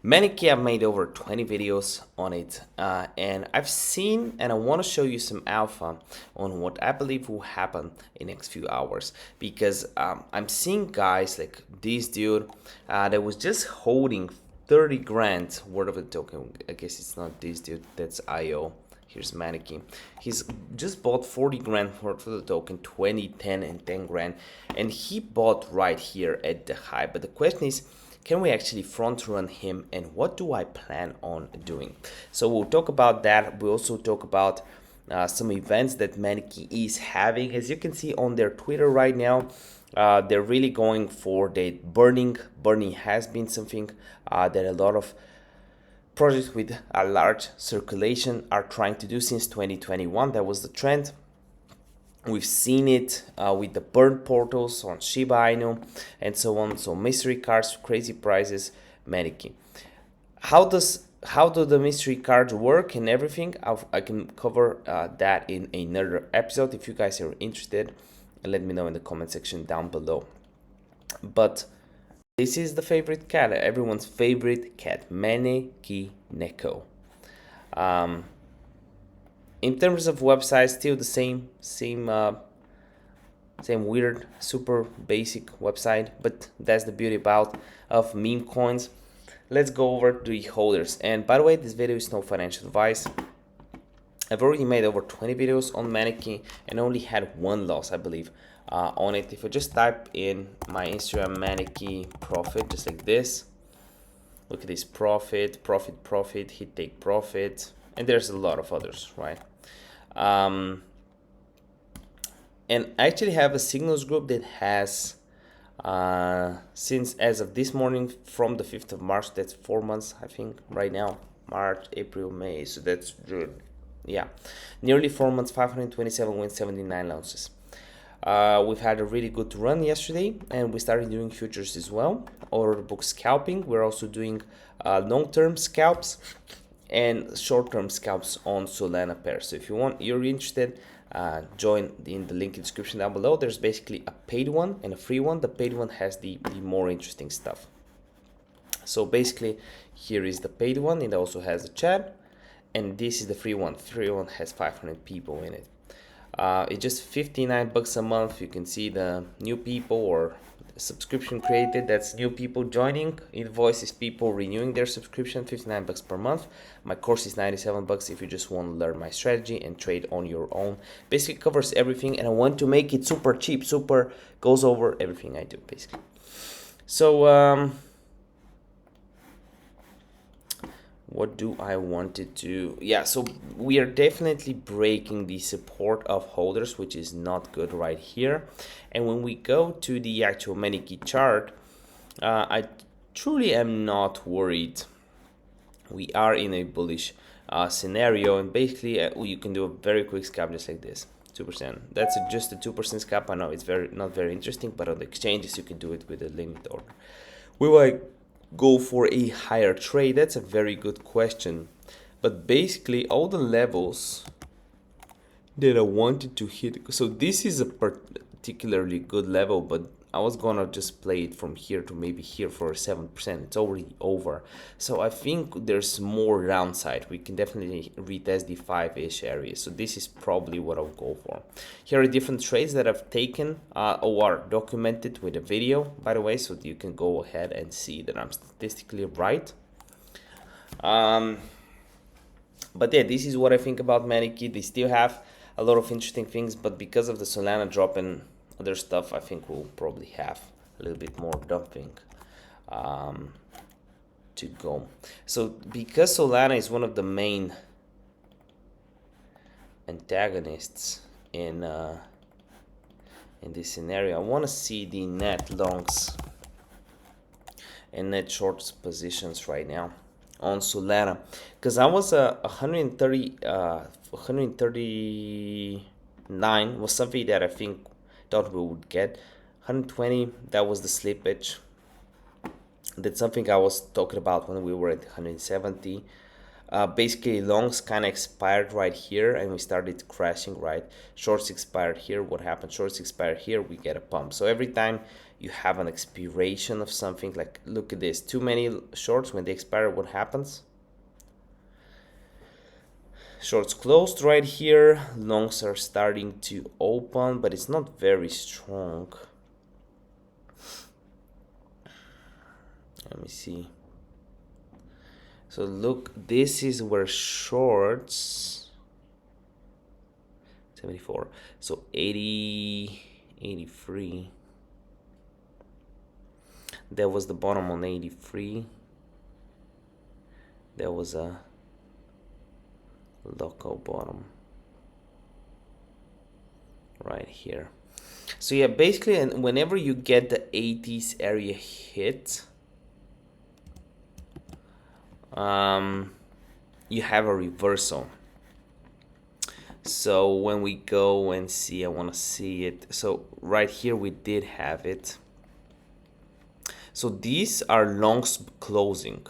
Maneki, I've made over 20 videos on it, and I've seen and I want to show you some alpha on what I believe will happen in the next few hours, because I'm seeing guys like this dude that was just holding 30 grand worth of a token. I guess it's not this dude, that's IO. Here's Maneki. He's just bought 40 grand worth of the token, 20, 10, and 10 grand, and he bought right here at the high. But the question is, can we actually front run him, and what do I plan on doing? So we'll talk about that. We'll also talk about some events that Maneki is having. As you can see on their Twitter right now, they're really going for the burning. Burning has been something that a lot of projects with a large circulation are trying to do since 2021. That was the trend. We've seen it with the burn portals on Shiba Inu and so on. So mystery cards, crazy prices, maneki. How do the mystery cards work and everything? I can cover that in another episode. If you guys are interested, let me know in the comment section down below. But this is the favorite cat, everyone's favorite cat, Maneki Neko. In terms of website, still the same weird, super basic website, but that's the beauty of meme coins. Let's go over to the holders. And by the way, this video is no financial advice. I've already made over 20 videos on Maneki and only had one loss, I believe, on it. If I just type in my Instagram Maneki profit, just like this, look at this profit, hit take profit, and there's a lot of others, right? And I actually have a signals group that has since as of this morning, from the 5th of March, that's 4 months I think right now, March, April, May, so that's June, yeah, nearly 4 months, 527 wins, 79 losses. We've had a really good run yesterday, and we started doing futures as well, order book scalping. We're also doing long-term scalps and short-term scalps on Solana pairs. So if you're interested, join in the link in the description down below. There's basically a paid one and a free one. The paid one has the more interesting stuff. So basically, here is the paid one. It also has a chat, and this is the free one. Free one has 500 people in it. It's just 59 bucks a month. You can see the new people or subscription created, that's new people joining. Invoice is people renewing their subscription, 59 bucks per month. My course is 97 bucks if you just want to learn my strategy and trade on your own. Basically covers everything, and I want to make it super cheap, super goes over everything I do basically. So what do I want to do? Yeah, so we are definitely breaking the support of holders, which is not good right here. And when we go to the actual Maneki chart, I truly am not worried. We are in a bullish scenario, and basically you can do a very quick scalp just like this, 2%. That's just a 2% scalp. I know it's not very interesting, but on the exchanges you can do it with a limit order. Will I go for a higher trade? That's a very good question, but basically all the levels that I wanted to hit, so this is a particularly good level, but I was gonna just play it from here to maybe here for 7%. It's already over, so I think there's more downside. We can definitely retest the 5-ish area, so this is probably what I'll go for. Here are different trades that I've taken or are documented with a video, by the way, so you can go ahead and see that I'm statistically right. But yeah, this is what I think about Maneki. They still have a lot of interesting things, but because of the Solana drop and other stuff, I think we'll probably have a little bit more dumping to go. So because Solana is one of the main antagonists in this scenario, I want to see the net longs and net shorts positions right now on Solana, because I was 139 was something that I think thought we would get. 120, that was the slippage. That's something I was talking about when we were at 170. Basically longs kind of expired right here and we started crashing, right? Shorts expired here. What happened? Shorts expired here, we get a pump. So every time you have an expiration of something. Like, look at this, too many shorts, when they expire, what happens? Shorts closed right here, longs are starting to open, but it's not very strong. Let me see. So look, this is where shorts 74, so 80, 83. That was the bottom on 83. There was a local bottom right here. So yeah, basically, and whenever you get the 80s area hit, you have a reversal. So when we go and see, I want to see it. So right here we did have it. So these are longs closing.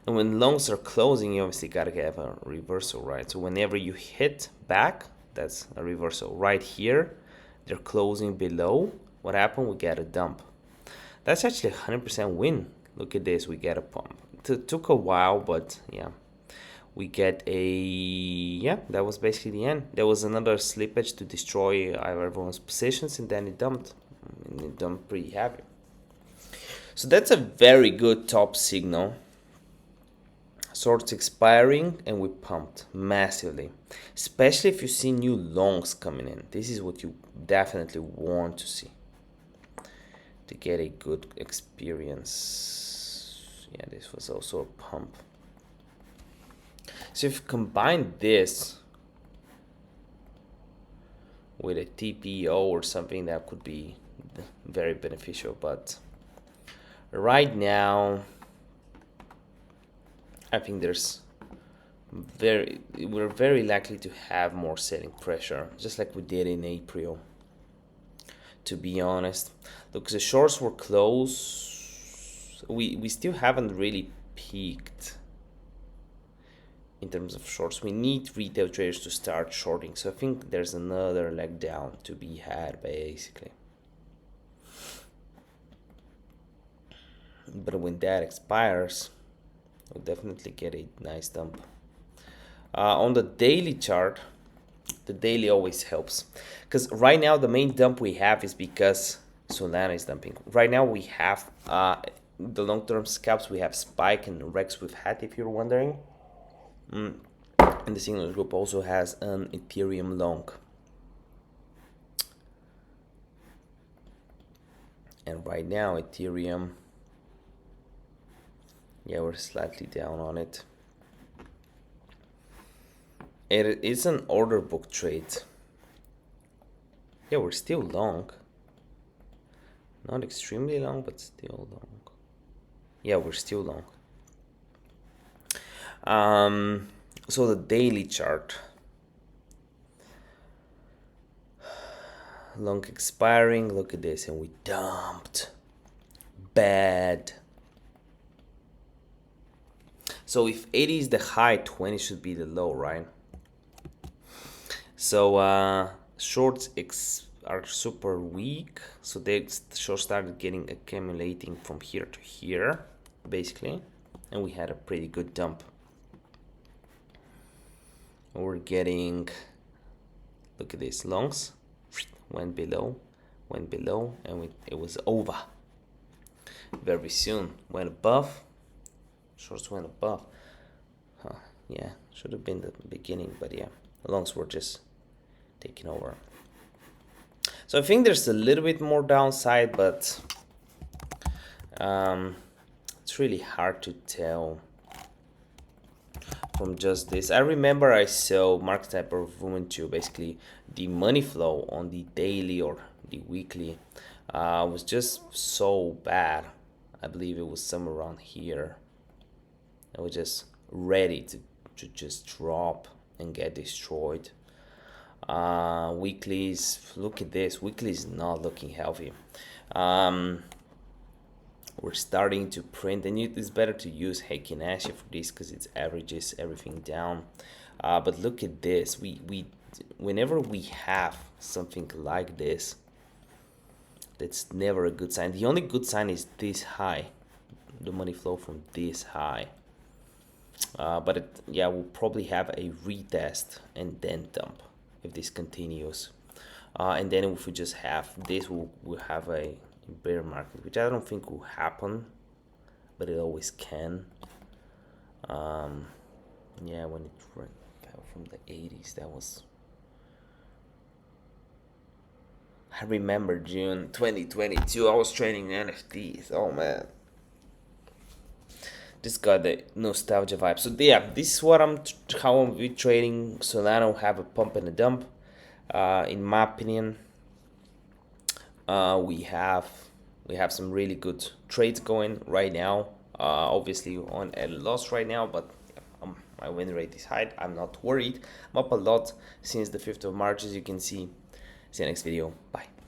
And when longs are closing, you obviously gotta have a reversal, right? So whenever you hit back, that's a reversal. Right here, they're closing below. What happened? We get a dump. That's actually 100% win. Look at this, we get a pump. It took a while, but yeah. We get a, yeah, that was basically the end. There was another slippage to destroy everyone's positions, and then it dumped. And it dumped pretty heavy. So that's a very good top signal. Shorts expiring, and we pumped massively. Especially if you see new longs coming in. This is what you definitely want to see to get a good experience. Yeah, this was also a pump. So if you combine this with a TPO or something, that could be very beneficial. But right now, I think we're very likely to have more selling pressure, just like we did in April, to be honest. Look, the shorts were close. We still haven't really peaked in terms of shorts. We need retail traders to start shorting. So I think there's another leg down to be had, basically. But when that expires, we'll definitely get a nice dump. On the daily chart, the daily always helps. Because right now, the main dump we have is because Solana is dumping. Right now, we have the long-term scalps. We have Spike and Rex with Hat, if you're wondering. And the signal group also has an Ethereum long. And right now, Ethereum, yeah, we're slightly down on it. It is an order book trade. Yeah, we're still long. Not extremely long, but still long. Yeah, we're still long. So the daily chart, long expiring, look at this, and we dumped bad. So if 80 is the high, 20 should be the low, right? So shorts are super weak, so they shorts started getting accumulating from here to here, basically, and we had a pretty good dump. We're getting, look at this, longs went below, and it was over very soon. Went above, shorts went above. Yeah, should have been the beginning, but yeah, the longs were just taking over. So I think there's a little bit more downside, but it's really hard to tell from just this. I remember I saw Mark type of woman to basically the money flow on the daily or the weekly was just so bad. I believe it was somewhere around here. It was just ready to just drop and get destroyed. Weeklies, look at this. Weekly is not looking healthy. We're starting to print, and it's better to use Heikin Ashi for this because it averages everything down. But look at this. Whenever we have something like this, That's never a good sign. The only good sign is this high, the money flow from this high. But yeah, we'll probably have a retest and then dump if this continues. And then if we just have this, we'll have a bear market, which I don't think will happen, but it always can. Yeah, when it fell from the 80s, that was... I remember June 2022, I was trading NFTs. Oh man, just got the nostalgia vibe. So yeah, this is what how I'm be trading Solana. Have a pump and a dump. In my opinion, we have some really good trades going right now. Obviously on a loss right now, but my win rate is high. I'm not worried. I'm up a lot since the 5th of March, as you can see. See you next video. Bye.